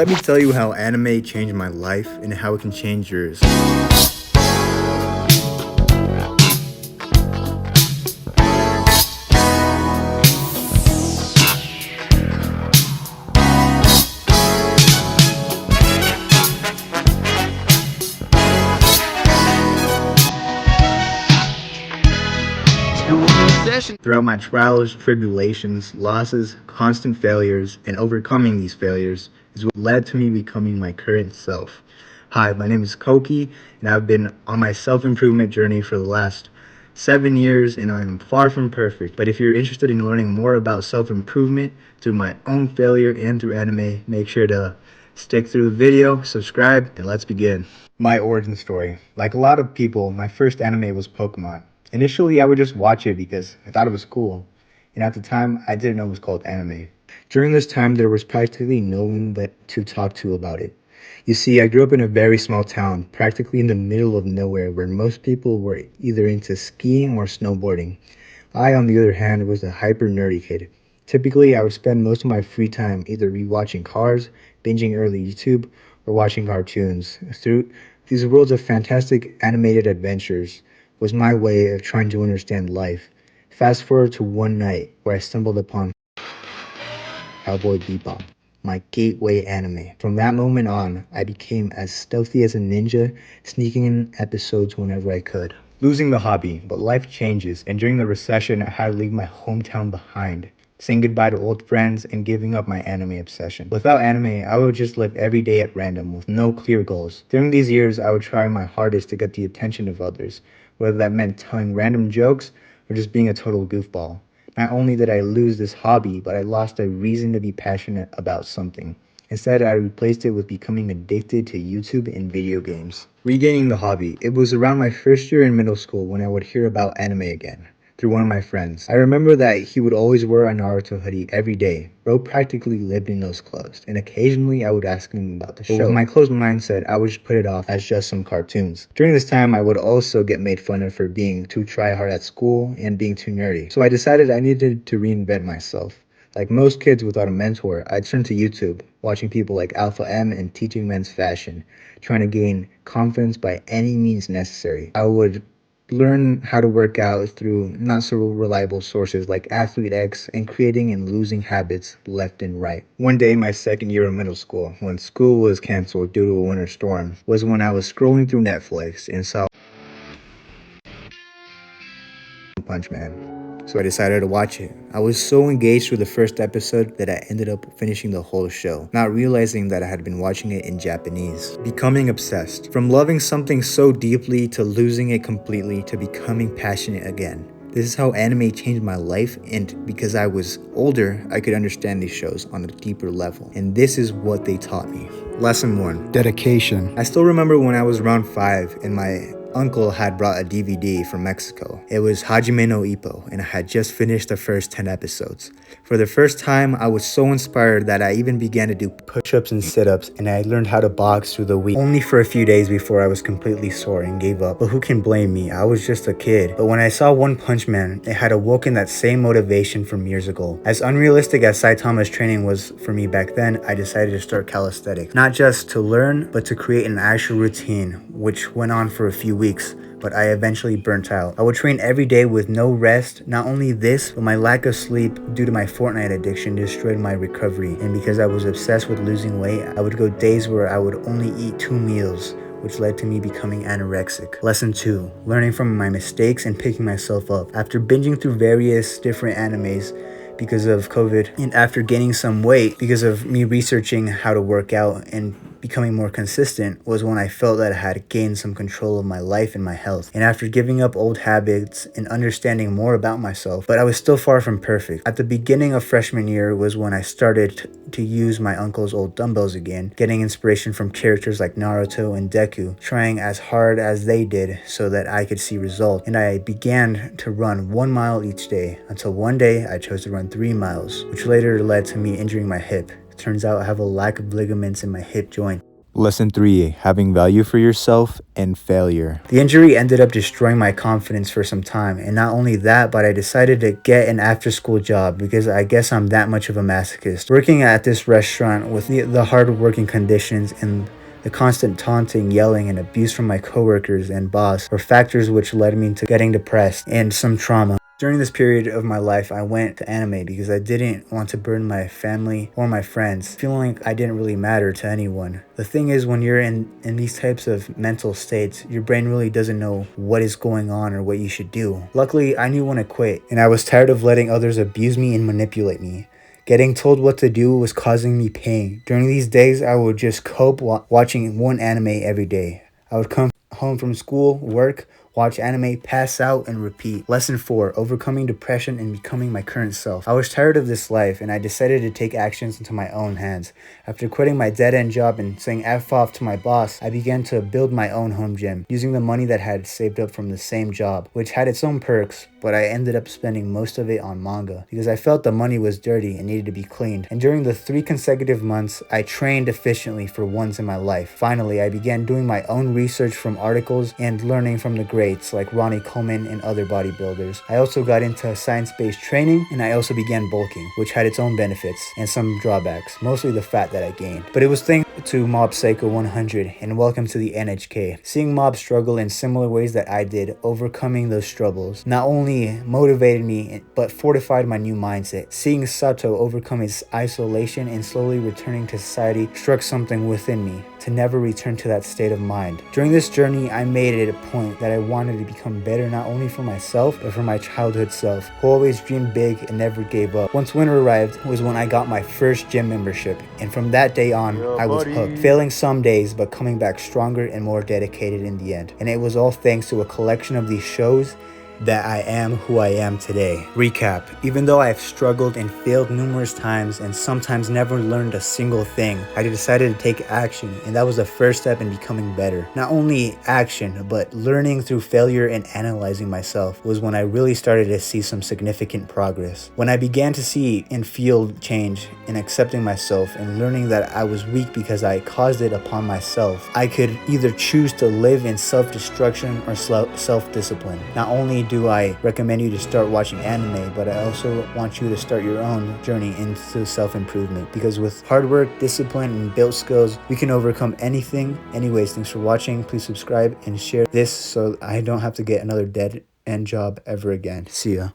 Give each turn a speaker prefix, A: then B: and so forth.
A: Let me tell you how anime changed my life and how it can change yours. Throughout my trials, tribulations, losses, constant failures, and overcoming these failures is what led to me becoming my current self. Hi, my name is Koki, and I've been on my self-improvement journey for the last 7 years, and I'm far from perfect. But if you're interested in learning more about self-improvement through my own failure and through anime, make sure to stick through the video, subscribe, and let's begin. My origin story. Like a lot of people, my first anime was Pokemon. Initially, I would just watch it because I thought it was cool, and at the time, I didn't know it was called anime. During this time, there was practically no one to talk to about it. You see, I grew up in a very small town, practically in the middle of nowhere, where most people were either into skiing or snowboarding. I, on the other hand, was a hyper nerdy kid. Typically, I would spend most of my free time either rewatching Cars, binging early YouTube, or watching cartoons. Through these worlds of fantastic animated adventures was my way of trying to understand life. Fast forward to one night where I stumbled upon Cowboy Bebop, my gateway anime. From that moment on, I became as stealthy as a ninja, sneaking in episodes whenever I could. Losing the hobby, but life changes, and during the recession, I had to leave my hometown behind, saying goodbye to old friends and giving up my anime obsession. Without anime, I would just live every day at random with no clear goals. During these years, I would try my hardest to get the attention of others, whether that meant telling random jokes or just being a total goofball. Not only did I lose this hobby, but I lost a reason to be passionate about something. Instead, I replaced it with becoming addicted to YouTube and video games. Regaining the hobby. It was around my first year in middle school when I would hear about anime again, through one of my friends. I remember that he would always wear a Naruto hoodie every day. Bro practically lived in those clothes, and occasionally I would ask him about the show. But with my closed mindset, I would just put it off as just some cartoons. During this time, I would also get made fun of for being too try-hard at school and being too nerdy. So I decided I needed to reinvent myself. Like most kids without a mentor, I turned to YouTube, watching people like Alpha M and Teaching Men's Fashion, trying to gain confidence by any means necessary. I would learn how to work out through not so reliable sources like Athlete X and creating and losing habits left and right. One day, my second year of middle school, when school was canceled due to a winter storm, was when I was scrolling through Netflix and saw Punch Man. So I decided to watch it. I was so engaged with the first episode that I ended up finishing the whole show, not realizing that I had been watching it in Japanese. Becoming obsessed. From loving something so deeply to losing it completely to becoming passionate again. This is how anime changed my life, and because I was older, I could understand these shows on a deeper level. And this is what they taught me. Lesson 1. Dedication. I still remember when I was around 5 and my uncle had brought a DVD from Mexico. It was Hajime no Ippo, and I had just finished the first 10 episodes. For the first time, I was so inspired that I even began to do push-ups and sit-ups, and I learned how to box through the week. Only for a few days before I was completely sore and gave up. But who can blame me? I was just a kid. But when I saw One Punch Man, it had awoken that same motivation from years ago. As unrealistic as Saitama's training was for me back then, I decided to start calisthenics. Not just to learn, but to create an actual routine, which went on for a few weeks, but I eventually burnt out. I would train every day with no rest. Not only this, but my lack of sleep due to my Fortnite addiction destroyed my recovery. And because I was obsessed with losing weight, I would go days where I would only eat 2 meals, which led to me becoming anorexic. Lesson 2. Learning from my mistakes and picking myself up. After binging through various different animes because of COVID, and after gaining some weight because of me researching how to work out and becoming more consistent, was when I felt that I had gained some control of my life and my health. And after giving up old habits and understanding more about myself, but I was still far from perfect. At the beginning of freshman year was when I started to use my uncle's old dumbbells again, getting inspiration from characters like Naruto and Deku, trying as hard as they did so that I could see results. And I began to run 1 mile each day until one day I chose to run 3 miles, which later led to me injuring my hip. Turns out I have a lack of ligaments in my hip joint. Lesson 3, having value for yourself and failure. The injury ended up destroying my confidence for some time, and not only that, but I decided to get an after-school job because I guess I'm that much of a masochist. Working at this restaurant with the hard working conditions and the constant taunting, yelling, and abuse from my coworkers and boss were factors which led me to getting depressed and some trauma. During this period of my life, I went to anime because I didn't want to burden my family or my friends, feeling like I didn't really matter to anyone. The thing is, when you're in these types of mental states, your brain really doesn't know what is going on or what you should do. Luckily, I knew when to quit, and I was tired of letting others abuse me and manipulate me. Getting told what to do was causing me pain. During these days, I would just cope watching one anime every day. I would come home from school, work, watch anime, pass out, and repeat. Lesson 4, overcoming depression and becoming my current self. I was tired of this life, and I decided to take actions into my own hands. After quitting my dead-end job and saying F off to my boss, I began to build my own home gym, using the money that I had saved up from the same job, which had its own perks, but I ended up spending most of it on manga, because I felt the money was dirty and needed to be cleaned. And during the 3 consecutive months, I trained efficiently for once in my life. Finally, I began doing my own research from articles and learning from the greats like Ronnie Coleman and other bodybuilders. I also got into science-based training, and I also began bulking, which had its own benefits and some drawbacks, mostly the fat that I gained. But it was thanks to Mob Psycho 100 and welcome to the NHK. Seeing Mob struggle in similar ways that I did, overcoming those struggles, not only motivated me, but fortified my new mindset. Seeing Sato overcome his isolation and slowly returning to society struck something within me to never return to that state of mind. During this journey, I made it a point that I wanted to become better not only for myself, but for my childhood self, who always dreamed big and never gave up. Once winter arrived was when I got my first gym membership, and from that day on, I was hooked. Failing some days, but coming back stronger and more dedicated in the end. And it was all thanks to a collection of these shows that I am who I am today. Recap. Even though I have struggled and failed numerous times and sometimes never learned a single thing, I decided to take action, and that was the first step in becoming better. Not only action, but learning through failure and analyzing myself was when I really started to see some significant progress. When I began to see and feel change in accepting myself and learning that I was weak because I caused it upon myself, I could either choose to live in self-destruction or self-discipline. Not only do I recommend you to start watching anime, but I also want you to start your own journey into self-improvement, because with hard work, discipline, and built skills, we can overcome anything. Anyways, thanks for watching. Please subscribe and share this so I don't have to get another dead end job ever again. See ya.